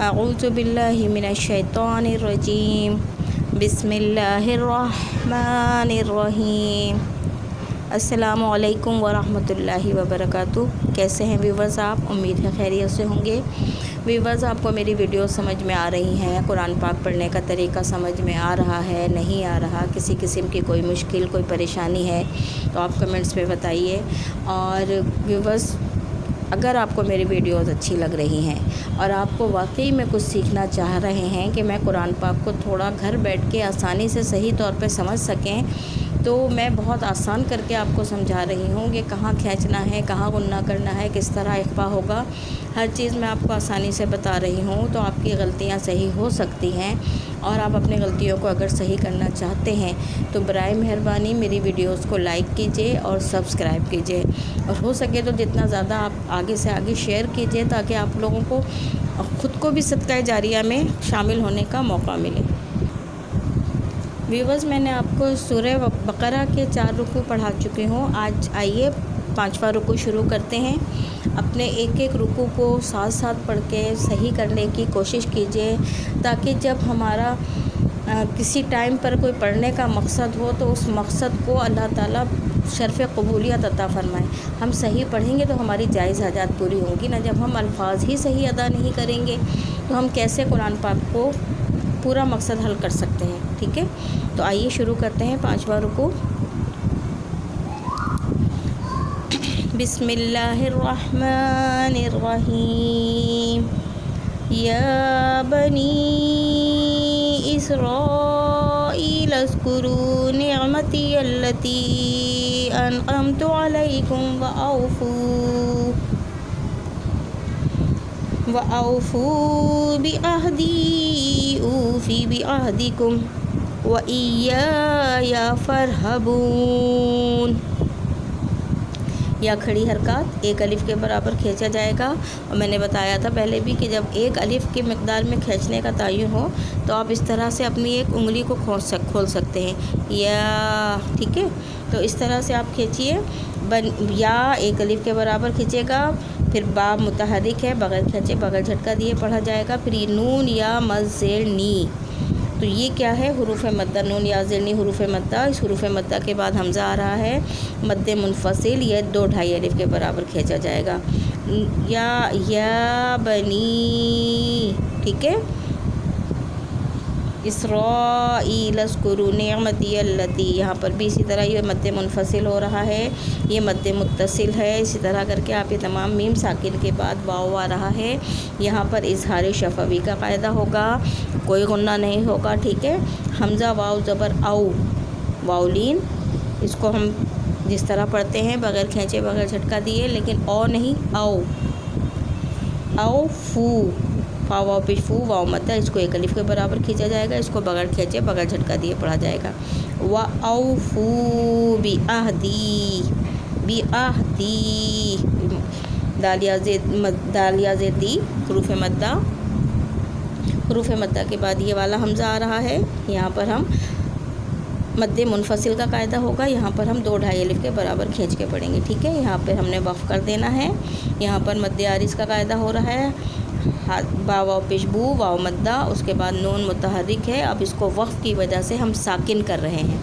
اعوذ باللہ من الشیطان الرجیم بسم اللہ الرحمن الرحیم۔ السلام علیکم ورحمۃ اللہ وبرکاتہ۔ کیسے ہیں ویورز آپ؟ امید ہے خیریت سے ہوں گے۔ ویورز، آپ کو میری ویڈیو سمجھ میں آ رہی ہیں؟ قرآن پاک پڑھنے کا طریقہ سمجھ میں آ رہا ہے نہیں آ رہا؟ کسی قسم کی کوئی مشکل کوئی پریشانی ہے تو آپ کمنٹس میں بتائیے۔ اور ویورز، اگر آپ کو میری ویڈیوز اچھی لگ رہی ہیں اور آپ کو واقعی میں کچھ سیکھنا چاہ رہے ہیں کہ میں قرآن پاک کو تھوڑا گھر بیٹھ کے آسانی سے صحیح طور پہ سمجھ سکیں، تو میں بہت آسان کر کے آپ کو سمجھا رہی ہوں کہ کہاں کھینچنا ہے، کہاں غنہ کرنا ہے، کس طرح اخفا ہوگا، ہر چیز میں آپ کو آسانی سے بتا رہی ہوں۔ تو آپ کی غلطیاں صحیح ہو سکتی ہیں، اور آپ اپنی غلطیوں کو اگر صحیح کرنا چاہتے ہیں تو برائے مہربانی میری ویڈیوز کو لائک کیجیے اور سبسکرائب کیجیے، اور ہو سکے تو جتنا زیادہ آپ آگے سے آگے شیئر کیجیے تاکہ آپ لوگوں کو خود کو بھی صدقہ جاریہ میں شامل ہونے کا موقع ملے۔ ویورز، میں نے آپ کو سورہ بقرہ کے 4 رکوع پڑھا چکی ہوں۔ آج آئیے 5واں رکوع شروع کرتے ہیں۔ اپنے ایک ایک رکوع کو ساتھ ساتھ پڑھ کے صحیح کرنے کی کوشش کیجیے، تاکہ جب ہمارا کسی ٹائم پر کوئی پڑھنے کا مقصد ہو تو اس مقصد کو اللہ تعالیٰ شرف قبولیت عطا فرمائے۔ ہم صحیح پڑھیں گے تو ہماری جائز حاجات پوری ہوں گی نا۔ جب ہم الفاظ ہی صحیح ادا نہیں کریں گے تو ہم کیسے قرآن پاک کو پورا مقصد حل کر سکتے ہیں؟ ٹھیک ہے، تو آئیے شروع کرتے ہیں 5واں رکوع۔ بسم اللہ الرحمن الرحیم۔ یا بنی اسرائیل اذکروا نعمتی التی انعمت علیکم وأوفوا بعہدی اوفی بعہدکم وإیایا فارہبون۔ یا کھڑی حرکات ایک الف کے برابر کھینچا جائے گا، اور میں نے بتایا تھا پہلے بھی کہ جب ایک الف کی مقدار میں کھینچنے کا تعین ہو تو آپ اس طرح سے اپنی ایک انگلی کو کھول سکتے ہیں، یا ٹھیک ہے۔ تو اس طرح سے آپ کھینچیے، یا ایک الف کے برابر کھینچے گا، پھر با متحرک ہے، بغیر کھینچے بغیر جھٹکا دیے پڑھا جائے گا، پھر یہ نون یا مد زیر نی۔ تو یہ کیا ہے؟ حروف مدہ، نون یا زیر نی حروف مدہ۔ اس حروف مدہ کے بعد حمزہ آ رہا ہے مد منفصل، یہ 2 ڈھائی الف کے برابر کھینچا جائے گا، یا بنی، ٹھیک ہے۔ اسرائیل اذکروا نعمتی التی، یہاں پر بھی اسی طرح یہ مد منفصل ہو رہا ہے، یہ مد متصل ہے، اسی طرح کر کے آپ یہ تمام میم ساکن کے بعد واو آ رہا ہے، یہاں پر اظہار شفوی کا قاعدہ ہوگا، کوئی غنہ نہیں ہوگا، ٹھیک ہے۔ حمزہ واو زبر او، واولین، اس کو ہم جس طرح پڑھتے ہیں بغیر کھینچے بغیر جھٹکا دیے، لیکن او نہیں، او فو، فا واو پیش فو واو مدہ، اس کو ایک الف کے برابر کھینچا جائے گا، اس کو بغیر کھینچے بغیر جھٹکا دیے پڑھا جائے گا۔ وَأَوْفُوا بِعَہْدِی، دال یا زیر دی حروف مدہ، حروف مدہ کے بعد یہ والا حمزہ آ رہا ہے، یہاں پر ہم مد منفصل کا قاعدہ ہوگا، یہاں پر ہم 2 ڈھائی الف کے برابر کھینچ کے پڑھیں گے، ٹھیک ہے۔ یہاں پر ہم نے وقف کر دینا ہے، یہاں پر مد عارض کا قاعدہ ہو رہا ہے، با واو پیش بو واو مدہ، اس کے بعد نون متحرک ہے، اب اس کو وقف کی وجہ سے ہم ساکن کر رہے ہیں،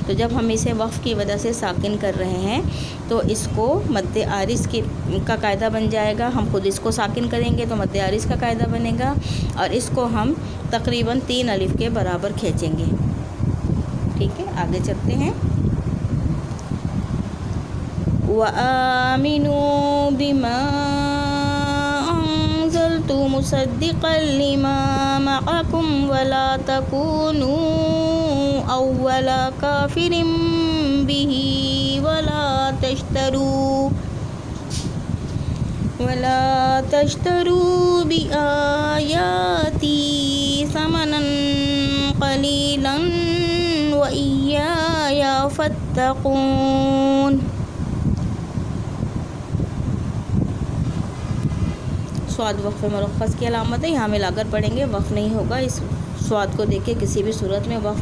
تو جب ہم اسے وقف کی وجہ سے ساکن کر رہے ہیں تو اس کو مد عارض کا قاعدہ بن جائے گا، ہم خود اس کو ساکن کریں گے تو مد عارض کا قاعدہ بنے گا، اور اس کو ہم تقریباً 3 الف کے برابر کھینچیں گے، ٹھیک ہے۔ آگے چلتے ہیں۔ وَآمِنُوا بِمَا أَنزَلْتُ مُصَدِّقًا لِمَا مَعَكُمْ وَلَا تَكُونُوا أَوَّلَ كَافِرٍ بِهِ وَلَا تَشْتَرُوا بِآيَاتِي ثَمَنًا قَلِيلًا وَإِيَّايَ فَاتَّقُونِ۔ سواد وقف مرخص کی علامت ہے، یہاں ملا کر پڑھیں گے، وقف نہیں ہوگا، اس سواد کو دیکھ کے کسی بھی صورت میں وقف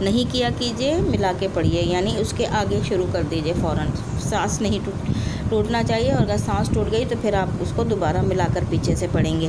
نہیں کیا کیجیے، ملا کے پڑھیے، یعنی اس کے آگے شروع کر دیجیے فوراً، سانس نہیں ٹوٹنا چاہیے، اور اگر سانس ٹوٹ گئی تو پھر آپ اس کو دوبارہ ملا کر پیچھے سے پڑھیں گے۔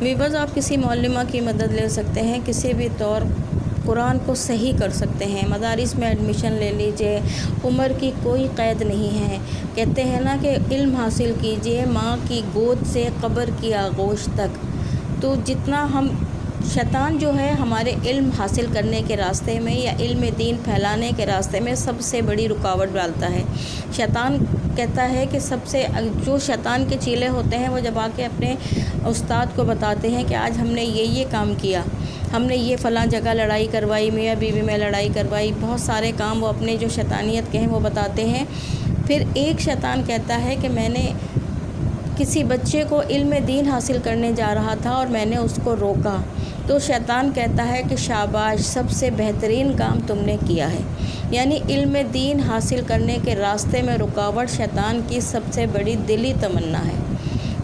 ویورز، آپ کسی معلمہ کی مدد لے سکتے ہیں، کسی بھی طور قرآن کو صحیح کر سکتے ہیں۔ مدارس میں ایڈمیشن لے لیجئے، عمر کی کوئی قید نہیں ہے۔ کہتے ہیں نا کہ علم حاصل کیجئے ماں کی گود سے قبر کی آغوش تک۔ تو جتنا شیطان جو ہے ہمارے علم حاصل کرنے کے راستے میں یا علم دین پھیلانے کے راستے میں سب سے بڑی رکاوٹ ڈالتا ہے۔ شیطان کہتا ہے کہ جو شیطان کے چیلے ہوتے ہیں وہ جب آ کے اپنے استاد کو بتاتے ہیں کہ آج ہم نے یہ کام کیا، ہم نے یہ فلاں جگہ لڑائی کروائی، میاں بیوی میں لڑائی کروائی، بہت سارے کام وہ اپنے جو شیطانیت کے ہیں وہ بتاتے ہیں۔ پھر ایک شیطان کہتا ہے کہ میں نے کسی بچے کو علم دین حاصل کرنے جا رہا تھا اور میں نے اس کو روکا، تو شیطان کہتا ہے کہ شاباش، سب سے بہترین کام تم نے کیا ہے۔ یعنی علم دین حاصل کرنے کے راستے میں رکاوٹ شیطان کی سب سے بڑی دلی تمنا ہے۔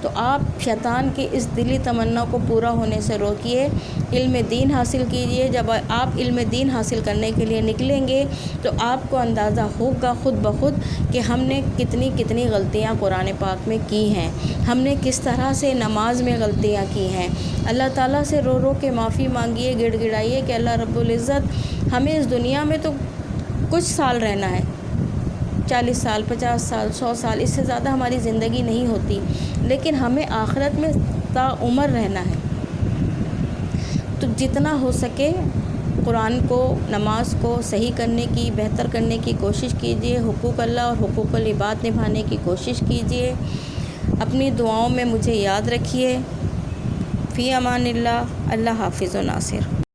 تو آپ شیطان کی اس دلی تمنا کو پورا ہونے سے روکیے، علم دین حاصل کیجئے۔ جب آپ علم دین حاصل کرنے کے لیے نکلیں گے تو آپ کو اندازہ ہوگا خود بخود کہ ہم نے کتنی غلطیاں قرآن پاک میں کی ہیں، ہم نے کس طرح سے نماز میں غلطیاں کی ہیں۔ اللہ تعالیٰ سے رو رو کے معافی مانگیے، گڑ گڑائیے کہ اللہ رب العزت ہمیں اس دنیا میں تو کچھ سال رہنا ہے، 40 سال، 50 سال، 100 سال، اس سے زیادہ ہماری زندگی نہیں ہوتی، لیکن ہمیں آخرت میں تا عمر رہنا ہے۔ تو جتنا ہو سکے قرآن کو، نماز کو صحیح کرنے کی، بہتر کرنے کی کوشش کیجیے، حقوق اللہ اور حقوق العباد نبھانے کی کوشش کیجیے۔ اپنی دعاؤں میں مجھے یاد رکھیے۔ فی امان اللہ۔ اللہ حافظ و ناصر۔